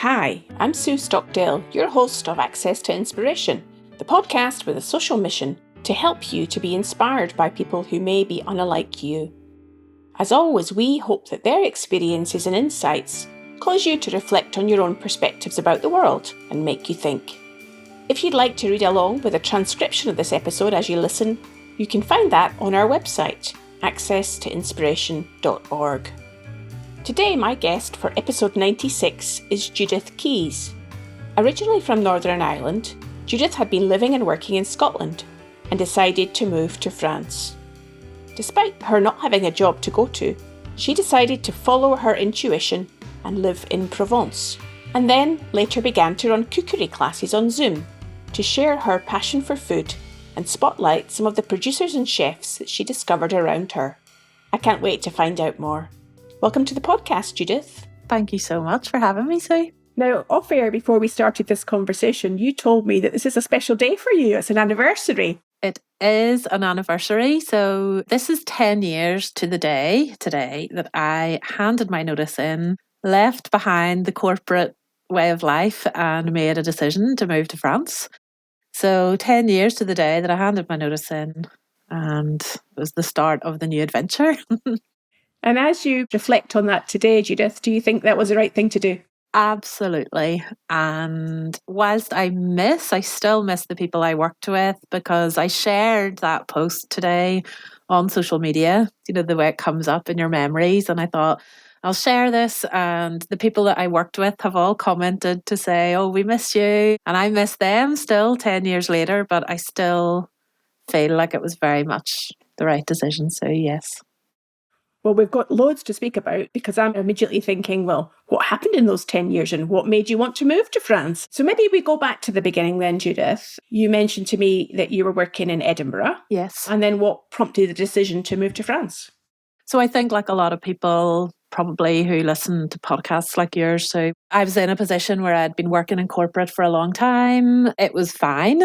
Hi, I'm Sue Stockdale, your host of Access to Inspiration, the podcast with a social mission to help you to be inspired by people who may be unlike you. As always, we hope that their experiences and insights cause you to reflect on your own perspectives about the world and make you think. If you'd like to read along with a transcription of this episode as you listen, you can find that on our website, accesstoinspiration.org. Today, my guest for episode 96 is Judith Keys. Originally from Northern Ireland, Judith had been living and working in Scotland and decided to move to France. Despite her not having a job to go to, she decided to follow her intuition and live in Provence, and then later began to run cookery classes on Zoom to share her passion for food and spotlight some of the producers and chefs that she discovered around her. I can't wait to find out more. Welcome to the podcast, Judith. Thank you so much for having me, Sue. Now, off air, before we started this conversation, you told me that this is a special day for you. It's an anniversary. It is an anniversary. So this is 10 years to the day today that I handed my notice in, left behind the corporate way of life and made a decision to move to France. So 10 years to the day that I handed my notice in, and it was the start of the new adventure. And as you reflect on that today, Judith, do you think that was the right thing to do? Absolutely. And whilst I still miss the people I worked with, because I shared that post today on social media, you know, the way it comes up in your memories. And I thought, I'll share this. And the people that I worked with have all commented to say, oh, we miss you. And I miss them still 10 years later, but I still feel like it was very much the right decision. So yes. Well, we've got loads to speak about because I'm immediately thinking, well, what happened in those 10 years and what made you want to move to France? So maybe we go back to the beginning then, Judith. You mentioned to me that you were working in Edinburgh. Yes. And then what prompted the decision to move to France? So I think like a lot of people probably who listen to podcasts like yours, so I was in a position where I'd been working in corporate for a long time. It was fine.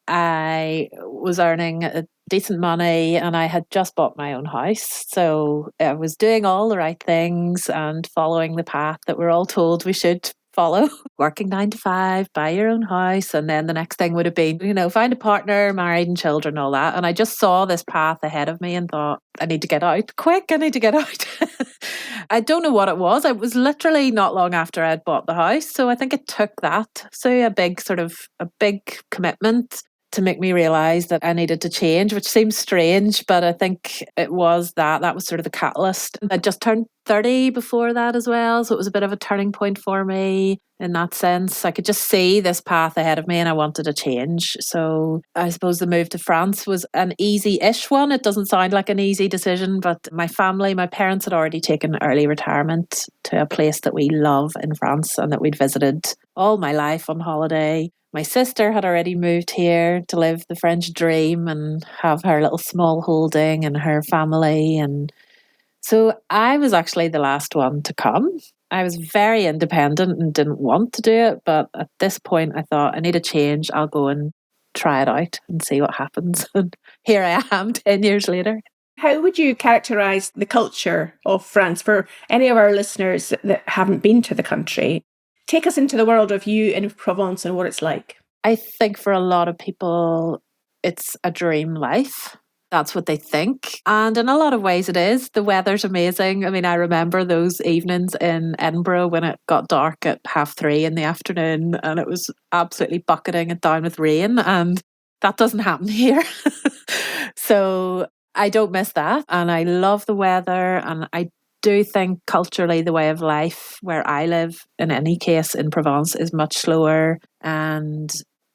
I was earning decent money and I had just bought my own house. So I was doing all the right things and following the path that we're all told we should follow. Working 9 to 5, buy your own house. And then the next thing would have been, you know, find a partner, married and children, all that. And I just saw this path ahead of me and thought, I need to get out quick. I need to get out. I don't know what it was. It was literally not long after I'd bought the house. So I think it took that. So a big commitment to make me realise that I needed to change, which seems strange, but I think it was that was sort of the catalyst. I just turned 30 before that as well, so it was a bit of a turning point for me in that sense. I could just see this path ahead of me and I wanted a change. So I suppose the move to France was an easy-ish one. It doesn't sound like an easy decision, but my parents had already taken early retirement to a place that we love in France and that we'd visited all my life on holiday. My sister had already moved here to live the French dream and have her little small holding and her family. And so I was actually the last one to come. I was very independent and didn't want to do it. But at this point, I thought, I need a change. I'll go and try it out and see what happens. And here I am 10 years later. How would you characterise the culture of France for any of our listeners that haven't been to the country? Take us into the world of you in Provence and what it's like. I think for a lot of people, it's a dream life. That's what they think. And in a lot of ways it is. The weather's amazing. I mean, I remember those evenings in Edinburgh when it got dark at 3:30 in the afternoon and it was absolutely bucketing it down with rain. And that doesn't happen here. So I don't miss that. And I love the weather. And I do think culturally the way of life where I live, in any case in Provence, is much slower and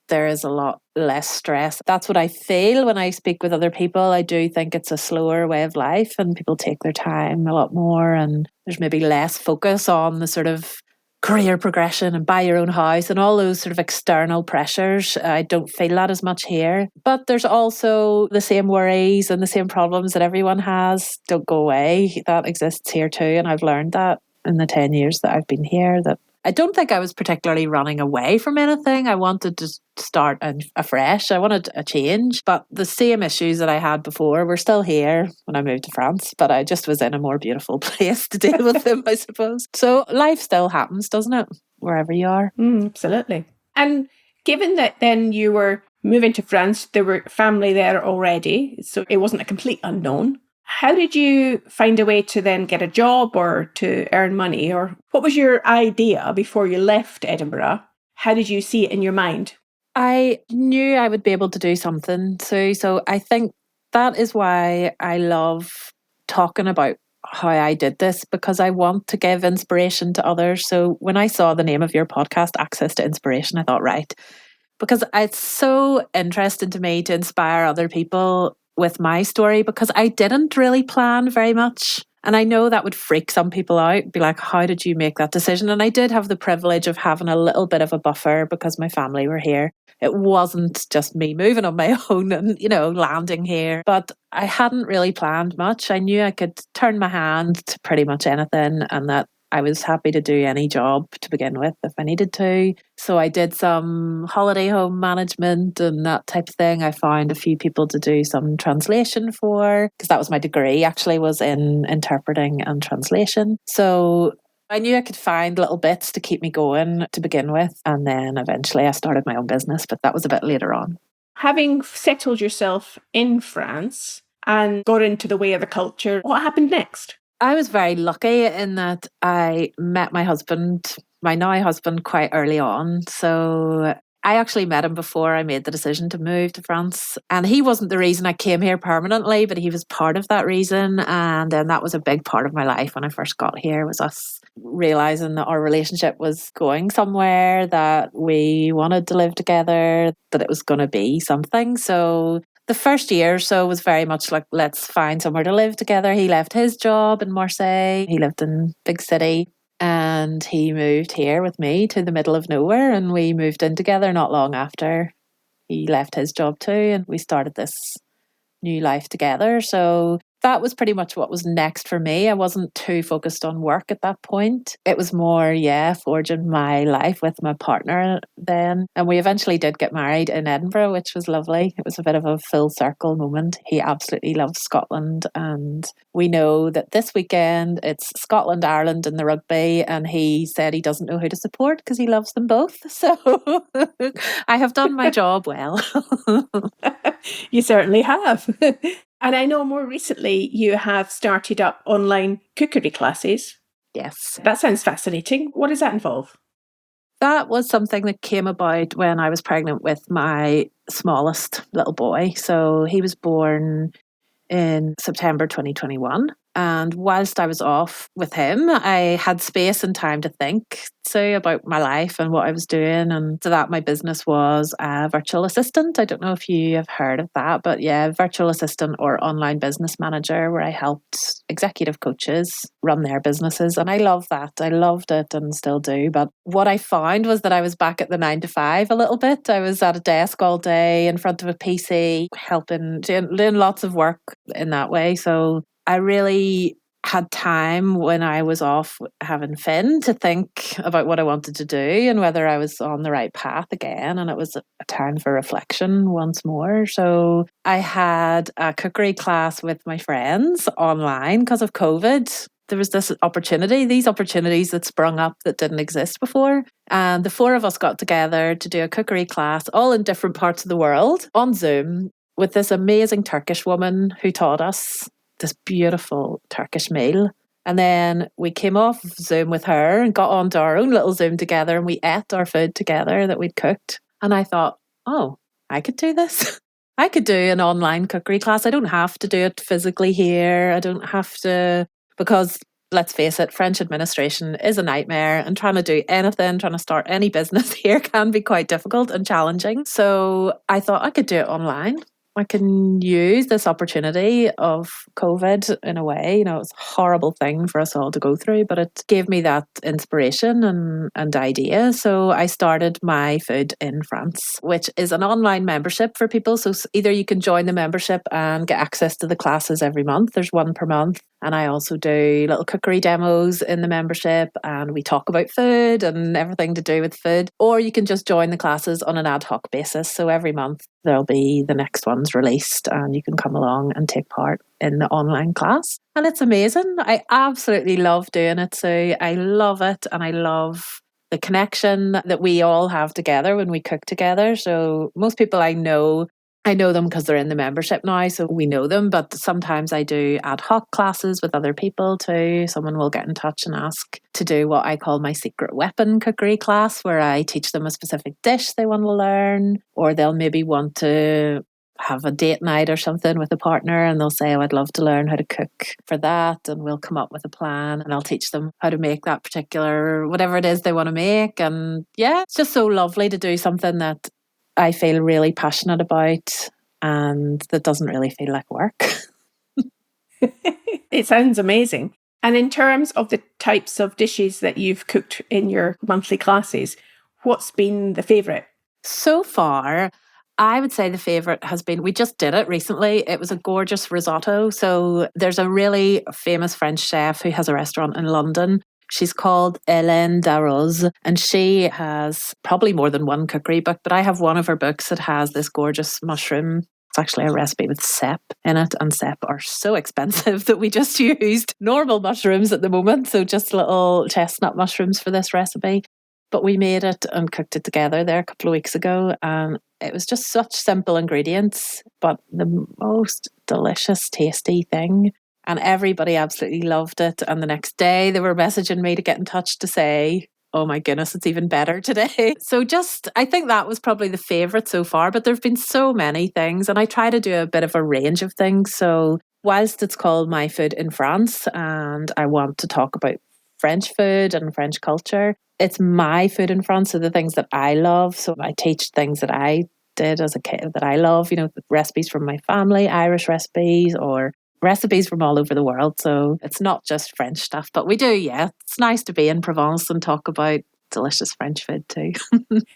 there is a lot less stress. That's what I feel when I speak with other people. I do think it's a slower way of life and people take their time a lot more and there's maybe less focus on the sort of career progression and buy your own house and all those sort of external pressures. I don't feel that as much here. But there's also the same worries and the same problems that everyone has don't go away. That exists here too. And I've learned that in the 10 years that I've been here, that I don't think I was particularly running away from anything. I wanted to start afresh. I wanted a change. But the same issues that I had before were still here when I moved to France. But I just was in a more beautiful place to deal with them, I suppose. So life still happens, doesn't it? wherever you are. Absolutely. And given that then you were moving to France, there were family there already, so it wasn't a complete unknown. How did you find a way to then get a job or to earn money? Or what was your idea before you left Edinburgh? How did you see it in your mind? I knew I would be able to do something too. So I think that is why I love talking about how I did this, because I want to give inspiration to others. So when I saw the name of your podcast, Access to Inspiration, I thought, right, because it's so interesting to me to inspire other people with my story, because I didn't really plan very much. And I know that would freak some people out, be like, how did you make that decision? And I did have the privilege of having a little bit of a buffer because my family were here. It wasn't just me moving on my own and, landing here. But I hadn't really planned much. I knew I could turn my hand to pretty much anything, and that I was happy to do any job to begin with if I needed to. So I did some holiday home management and that type of thing. I found a few people to do some translation for, because that was my degree, actually, was in interpreting and translation. So I knew I could find little bits to keep me going to begin with. And then eventually I started my own business, but that was a bit later on. Having settled yourself in France and got into the way of the culture, what happened next? I was very lucky in that I met my husband, my now husband, quite early on. So I actually met him before I made the decision to move to France. And he wasn't the reason I came here permanently, but he was part of that reason. And then that was a big part of my life when I first got here, was us realizing that our relationship was going somewhere, that we wanted to live together, that it was going to be something. So the first year or so was very much like, let's find somewhere to live together. He left his job in Marseille. He lived in big city, and he moved here with me to the middle of nowhere, and we moved in together not long after he left his job too, and we started this new life together. So that was pretty much what was next for me. I wasn't too focused on work at that point. It was more, forging my life with my partner then. And we eventually did get married in Edinburgh, which was lovely. It was a bit of a full circle moment. He absolutely loves Scotland. And we know that this weekend it's Scotland, Ireland in the rugby. And he said he doesn't know who to support because he loves them both. So I have done my job well. You certainly have. And I know more recently you have started up online cookery classes. Yes. That sounds fascinating. What does that involve? That was something that came about when I was pregnant with my smallest little boy. So he was born in September 2021. And whilst I was off with him, I had space and time to think about my life and what I was doing. And so that my business was a virtual assistant. I don't know if you have heard of that, but virtual assistant or online business manager, where I helped executive coaches run their businesses. And I love that. I loved it and still do. But what I found was that I was back at the 9 to 5 a little bit. I was at a desk all day in front of a PC, helping, doing lots of work in that way. So I really had time when I was off having Finn to think about what I wanted to do and whether I was on the right path again. And it was a time for reflection once more. So I had a cookery class with my friends online because of COVID. There was these opportunities that sprung up that didn't exist before. And the four of us got together to do a cookery class, all in different parts of the world, on Zoom, with this amazing Turkish woman who taught us this beautiful Turkish meal. And then we came off Zoom with her and got onto our own little Zoom together, and we ate our food together that we'd cooked. And I thought, oh, I could do this. I could do an online cookery class. I don't have to do it physically here. I don't have to, because let's face it, French administration is a nightmare, and trying to do anything, trying to start any business here can be quite difficult and challenging. So I thought I could do it online. I can use this opportunity of COVID in a way. It's a horrible thing for us all to go through, but it gave me that inspiration and idea. So I started My Food in France, which is an online membership for people. So either you can join the membership and get access to the classes every month. There's one per month. And I also do little cookery demos in the membership, and we talk about food and everything to do with food. Or you can just join the classes on an ad hoc basis. So every month there'll be the next ones released, and you can come along and take part in the online class. And it's amazing. I absolutely love doing it. So I love it, and I love the connection that we all have together when we cook together. So most people I know them because they're in the membership now, so we know them. But sometimes I do ad hoc classes with other people too. Someone will get in touch and ask to do what I call my secret weapon cookery class, where I teach them a specific dish they want to learn, or they'll maybe want to have a date night or something with a partner, and they'll say, oh, I'd love to learn how to cook for that, and we'll come up with a plan and I'll teach them how to make that particular whatever it is they want to make. And yeah, it's just so lovely to do something that I feel really passionate about and that doesn't really feel like work. It sounds amazing. And in terms of the types of dishes that you've cooked in your monthly classes, what's been the favourite? So far, I would say the favourite has been, we just did it recently. It was a gorgeous risotto. So there's a really famous French chef who has a restaurant in London. She's called Hélène Darroze, and she has probably more than one cookery book, but I have one of her books that has this gorgeous mushroom. It's actually a recipe with cep in it, and cep are so expensive that we just used normal mushrooms at the moment. So just little chestnut mushrooms for this recipe. But we made it and cooked it together there a couple of weeks ago. And it was just such simple ingredients, but the most delicious, tasty thing. And everybody absolutely loved it. And the next day they were messaging me to get in touch to say, oh my goodness, it's even better today. So I think that was probably the favourite so far. But there have been so many things. And I try to do a bit of a range of things. So whilst it's called My Food in France, and I want to talk about French food and French culture, it's my food in France, so the things that I love. So I teach things that I did as a kid that I love, recipes from my family, Irish recipes, or recipes from all over the world. So it's not just French stuff, but we do, yeah. It's nice to be in Provence and talk about delicious French food too.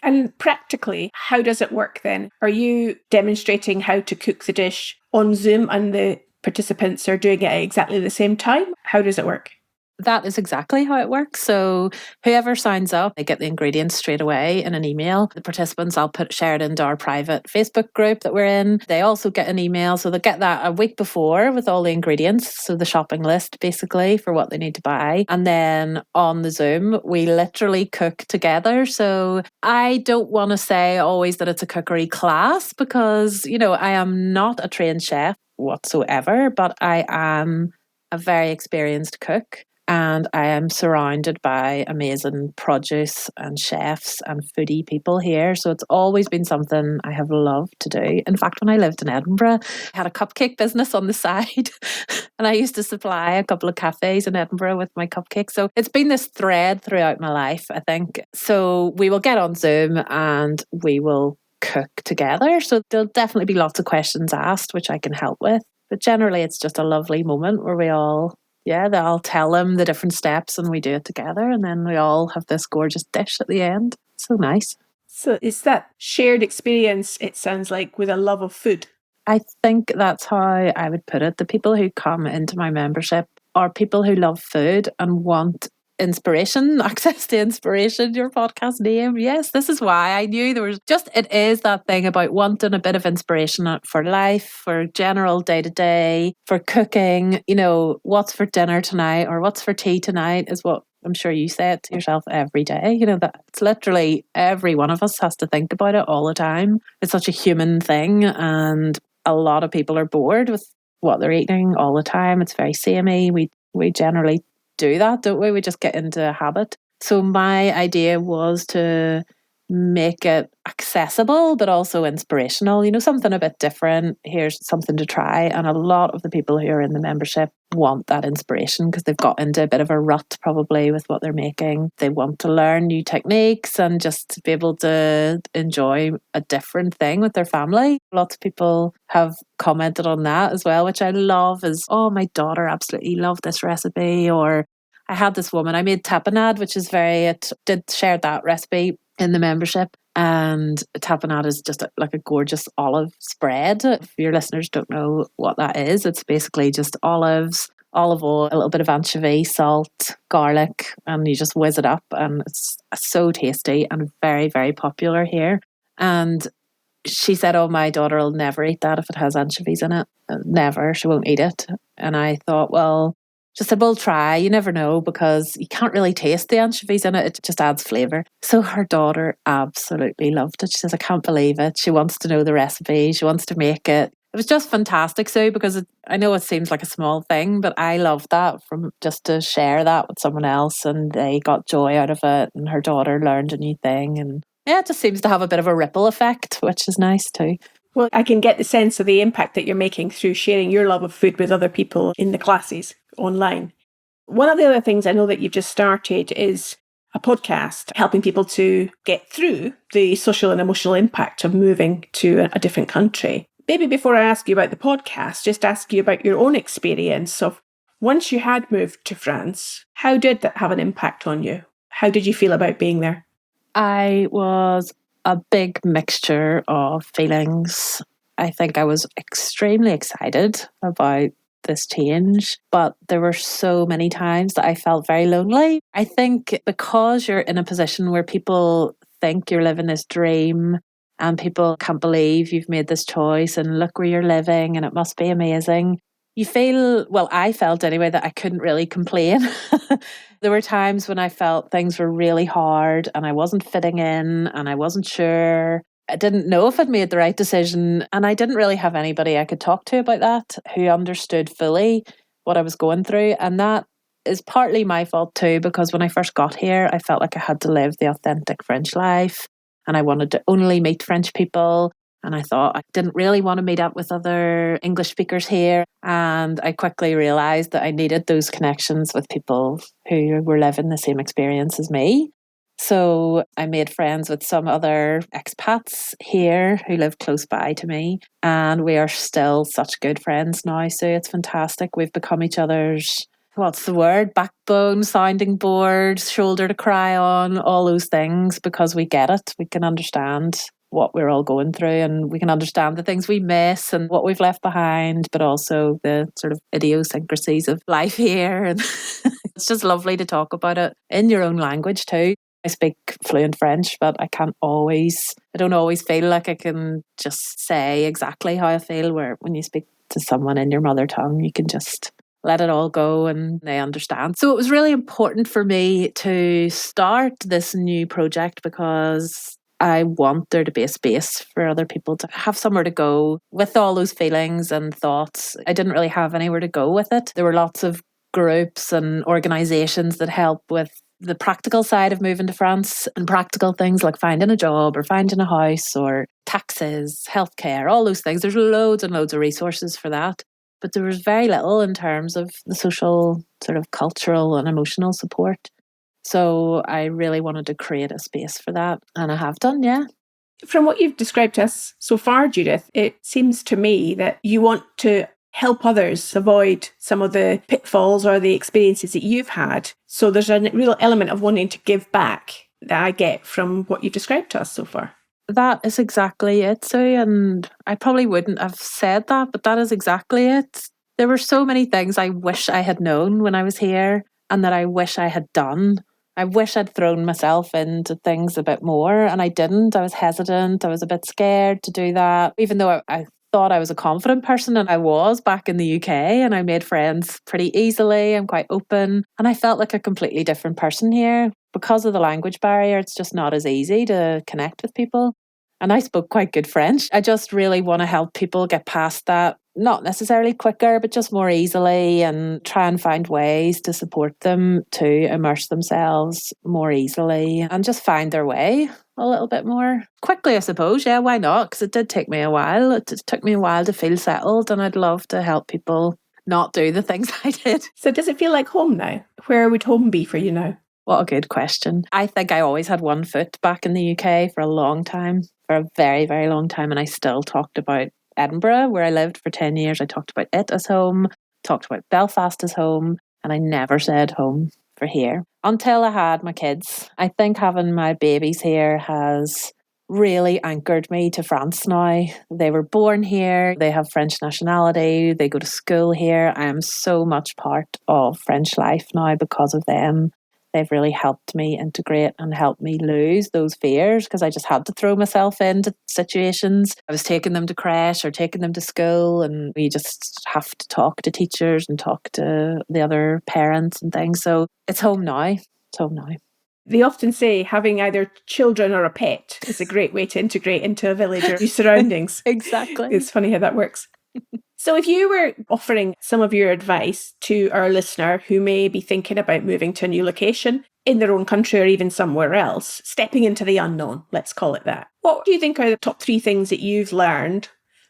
And practically, how does it work then? Are you demonstrating how to cook the dish on Zoom and the participants are doing it at exactly the same time? How does it work? That is exactly how it works. So whoever signs up, they get the ingredients straight away in an email. The participants, I'll share it into our private Facebook group that we're in. They also get an email. So they get that a week before with all the ingredients. So the shopping list basically for what they need to buy. And then on the Zoom, we literally cook together. So I don't want to say always that it's a cookery class because, I am not a trained chef whatsoever, but I am a very experienced cook. And I am surrounded by amazing produce and chefs and foodie people here. So it's always been something I have loved to do. In fact, when I lived in Edinburgh, I had a cupcake business on the side. And I used to supply a couple of cafes in Edinburgh with my cupcakes. So it's been this thread throughout my life, I think. So we will get on Zoom and we will cook together. So there'll definitely be lots of questions asked, which I can help with. But generally, it's just a lovely moment where they'll tell them the different steps and we do it together. And then we all have this gorgeous dish at the end. So nice. So is that shared experience, it sounds like, with a love of food? I think that's how I would put it. The people who come into my membership are people who love food and want inspiration, access to inspiration, your podcast name. Yes, this is why I knew there was it is that thing about wanting a bit of inspiration for life, for general day to day, for cooking, what's for dinner tonight or what's for tea tonight is what I'm sure you say it to yourself every day. That it's literally every one of us has to think about it all the time. It's such a human thing. And a lot of people are bored with what they're eating all the time. It's very samey. We generally do that, don't we? We just get into a habit. So my idea was to make it accessible but also inspirational, something a bit different. Here's something to try. And a lot of the people who are in the membership want that inspiration because they've got into a bit of a rut probably with what they're making. They want to learn new techniques and just be able to enjoy a different thing with their family. Lots of people have commented on that as well, which I love is, oh, my daughter absolutely loved this recipe. Or I had this woman, I made tapenade, which is did share that recipe in the membership. And tapenade is just like a gorgeous olive spread. If your listeners don't know what that is, it's basically just olives, olive oil, a little bit of anchovy, salt, garlic, and you just whiz it up. And it's so tasty and very, very popular here. And she said, oh, my daughter will never eat that if it has anchovies in it. Never. She won't eat it. And I thought, well, Just said, we'll try. You never know, because you can't really taste the anchovies in it. It just adds flavour. So her daughter absolutely loved it. She says, I can't believe it. She wants to know the recipe. She wants to make it. It was just fantastic, Sue, because I know it seems like a small thing, but I love that, from just to share that with someone else, and they got joy out of it, and her daughter learned a new thing. And yeah, it just seems to have a bit of a ripple effect, which is nice too. Well, I can get the sense of the impact that you're making through sharing your love of food with other people in the classes online. One of the other things I know that you've just started is a podcast helping people to get through the social and emotional impact of moving to a different country. Maybe before I ask you about the podcast, just ask you about your own experience of once you had moved to France, how did that have an impact on you? How did you feel about being there? I was a big mixture of feelings. I think I was extremely excited about this change, but there were so many times that I felt very lonely. I think because you're in a position where people think you're living this dream and people can't believe you've made this choice and look where you're living and it must be amazing. You feel, well, I felt anyway, that I couldn't really complain. There were times when I felt things were really hard and I wasn't fitting in and I wasn't sure. I didn't know if I'd made the right decision, and I didn't really have anybody I could talk to about that who understood fully what I was going through. And that is partly my fault too, because when I first got here, I felt like I had to live the authentic French life and I wanted to only meet French people. And I thought I didn't really want to meet up with other English speakers here. And I quickly realised that I needed those connections with people who were living the same experience as me. So I made friends with some other expats here who live close by to me. And we are still such good friends now. So it's fantastic. We've become each other's, what's the word? Backbone, sounding board, shoulder to cry on, all those things, because we get it. We can understand what we're all going through, and we can understand the things we miss and what we've left behind, but also the sort of idiosyncrasies of life here. And it's just lovely to talk about it in your own language too. I speak fluent French, but I don't always feel like I can just say exactly how I feel, where when you speak to someone in your mother tongue, you can just let it all go and they understand. So it was really important for me to start this new project because I want there to be a space for other people to have somewhere to go with all those feelings and thoughts. I didn't really have anywhere to go with it. There were lots of groups and organisations that help with the practical side of moving to France, and practical things like finding a job or finding a house or taxes, healthcare, all those things. There's loads and loads of resources for that. But there was very little in terms of the social, sort of cultural and emotional support. So I really wanted to create a space for that. And I have done, yeah. From what you've described to us so far, Judith, it seems to me that you want to help others avoid some of the pitfalls or the experiences that you've had. So there's a real element of wanting to give back that I get from what you've described to us so far. That is exactly it, Sue. And I probably wouldn't have said that, but that is exactly it. There were so many things I wish I had known when I was here and that I wish I had done. I wish I'd thrown myself into things a bit more, and I didn't. I was hesitant. I was a bit scared to do that, even though I thought I was a confident person, and I was back in the UK, and I made friends pretty easily. I'm quite open, and I felt like a completely different person here. Because of the language barrier, it's just not as easy to connect with people. And I spoke quite good French. I just really want to help people get past that, not necessarily quicker, but just more easily, and try and find ways to support them to immerse themselves more easily and just find their way a little bit more quickly, I suppose. Yeah, why not? Because it did take me a while. It took me a while to feel settled, and I'd love to help people not do the things I did. So does it feel like home now? Where would home be for you now? What a good question. I think I always had one foot back in the UK for a long time, for a very, very long time. And I still talked about Edinburgh, where I lived for 10 years. I talked about it as home, talked about Belfast as home, and I never said home for here until I had my kids. I think having my babies here has really anchored me to France now. They were born here, they have French nationality, they go to school here. I am so much part of French life now because of them. they've really helped me integrate and helped me lose those fears, because I just had to throw myself into situations. I was taking them to creche or taking them to school, and we just have to talk to teachers and talk to the other parents and things. So it's home now. It's home now. They often say having either children or a pet is a great way to integrate into a village or new surroundings. Exactly. It's funny how that works. So if you were offering some of your advice to our listener who may be thinking about moving to a new location in their own country or even somewhere else, stepping into the unknown, let's call it that, what do you think are the top 3 things that you've learned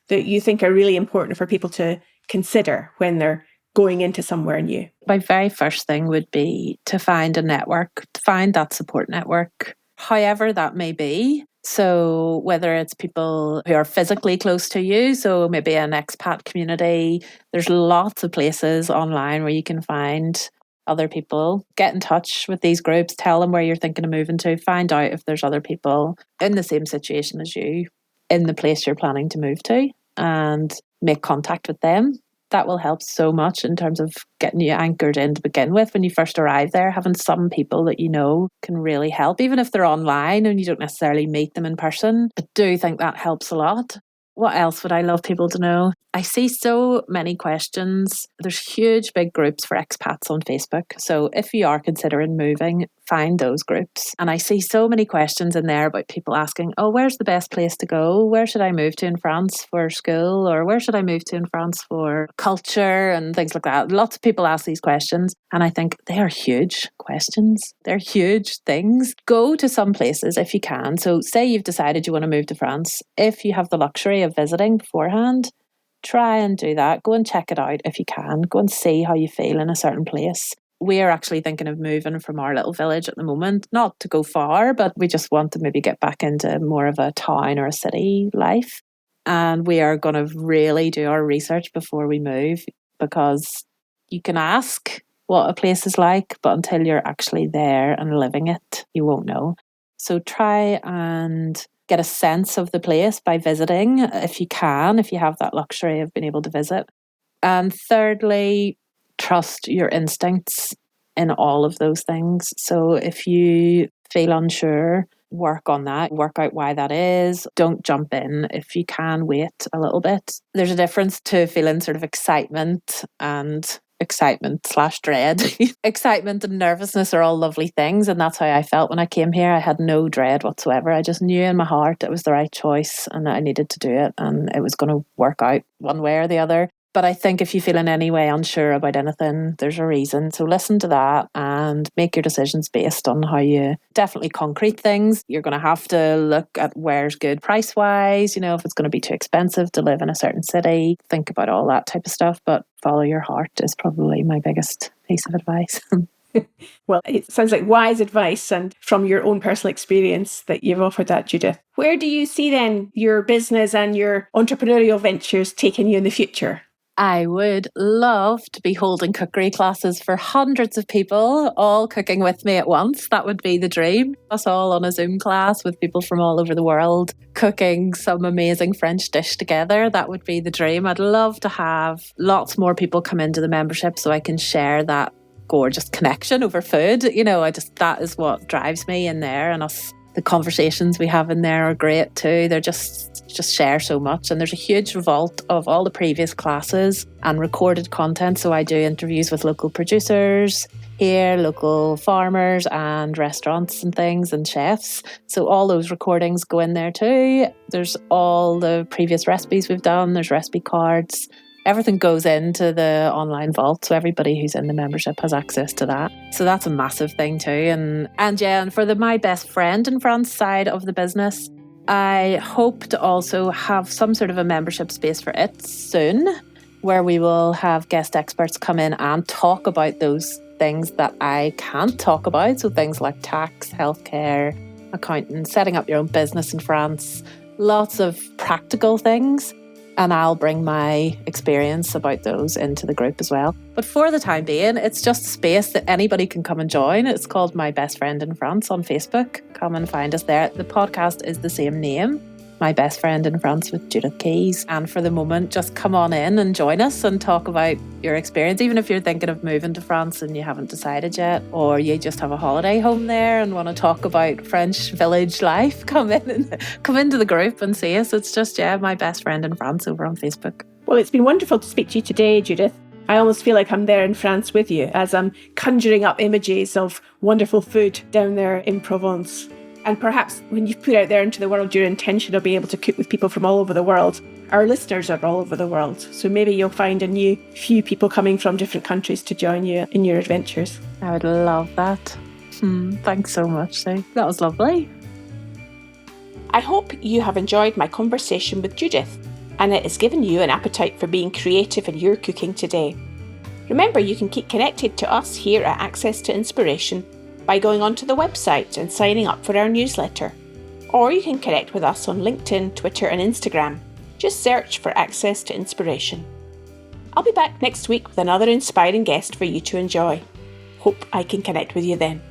that you think are really important for people to consider when they're going into somewhere new? My very first thing would be to find a network, to find that support network, however that may be. So whether it's people who are physically close to you, so maybe an expat community, there's lots of places online where you can find other people. Get in touch with these groups, tell them where you're thinking of moving to, find out if there's other people in the same situation as you in the place you're planning to move to, and make contact with them. That will help so much in terms of getting you anchored in to begin with. When you first arrive there, having some people that you know can really help, even if they're online and you don't necessarily meet them in person. I do think that helps a lot. What else would I love people to know? I see so many questions. There's huge big groups for expats on Facebook. So if you are considering moving, find those groups. And I see so many questions in there about people asking, oh, where's the best place to go? Where should I move to in France for school? Or where should I move to in France for culture and things like that? Lots of people ask these questions. And I think they are huge questions. They're huge things. Go to some places if you can. So say you've decided you want to move to France. If you have the luxury of visiting beforehand, try and do that. Go and check it out if you can. Go and see how you feel in a certain place. We are actually thinking of moving from our little village at the moment, not to go far, but we just want to maybe get back into more of a town or a city life. And we are going to really do our research before we move, because you can ask what a place is like, but until you're actually there and living it, you won't know. So try and get a sense of the place by visiting if you can, if you have that luxury of being able to visit. And thirdly, trust your instincts in all of those things. So if you feel unsure, work on that, work out why that is. Don't jump in. If you can, wait a little bit. There's a difference to feeling sort of excitement and excitement/dread. Excitement and nervousness are all lovely things, and that's how I felt when I came here. I had no dread whatsoever. I just knew in my heart it was the right choice and that I needed to do it, and it was going to work out one way or the other. But I think if you feel in any way unsure about anything, there's a reason. So listen to that and make your decisions based on how you definitely concrete things. You're going to have to look at where's good price-wise, if it's going to be too expensive to live in a certain city. Think about all that type of stuff, but follow your heart is probably my biggest piece of advice. Well, it sounds like wise advice, and from your own personal experience that you've offered that, Judith. Where do you see then your business and your entrepreneurial ventures taking you in the future? I would love to be holding cookery classes for hundreds of people, all cooking with me at once. That would be the dream. Us all on a Zoom class with people from all over the world, cooking some amazing French dish together. That would be the dream. I'd love to have lots more people come into the membership so I can share that gorgeous connection over food. That is what drives me in there, and the conversations we have in there are great too. They're just share so much, and there's a huge vault of all the previous classes and recorded content. So I do interviews with local producers here, local farmers and restaurants and things, and chefs. So all those recordings go in there too. There's all the previous recipes we've done. There's recipe cards. Everything goes into the online vault, so everybody who's in the membership has access to that. So that's a massive thing too. And for the My Best Friend in France side of the business, I hope to also have some sort of a membership space for it soon, where we will have guest experts come in and talk about those things that I can't talk about. So things like tax, healthcare, accounting, setting up your own business in France, lots of practical things. And I'll bring my experience about those into the group as well. But for the time being, it's just a space that anybody can come and join. It's called My Best Friend in France on Facebook. Come and find us there. The podcast is the same name, My Best Friend in France with Judith Keys. And for the moment, just come on in and join us and talk about your experience, even if you're thinking of moving to France and you haven't decided yet, or you just have a holiday home there and want to talk about French village life. Come into the group and see us. It's just, My Best Friend in France over on Facebook. Well, it's been wonderful to speak to you today, Judith. I almost feel like I'm there in France with you as I'm conjuring up images of wonderful food down there in Provence. And perhaps when you put out there into the world your intention of being able to cook with people from all over the world, our listeners are all over the world. So maybe you'll find a new few people coming from different countries to join you in your adventures. I would love that. Thanks so much, Sue. That was lovely. I hope you have enjoyed my conversation with Judith, and it has given you an appetite for being creative in your cooking today. Remember, you can keep connected to us here at Access to Inspiration by going onto the website and signing up for our newsletter. Or you can connect with us on LinkedIn, Twitter and Instagram. Just search for Access to Inspiration. I'll be back next week with another inspiring guest for you to enjoy. Hope I can connect with you then.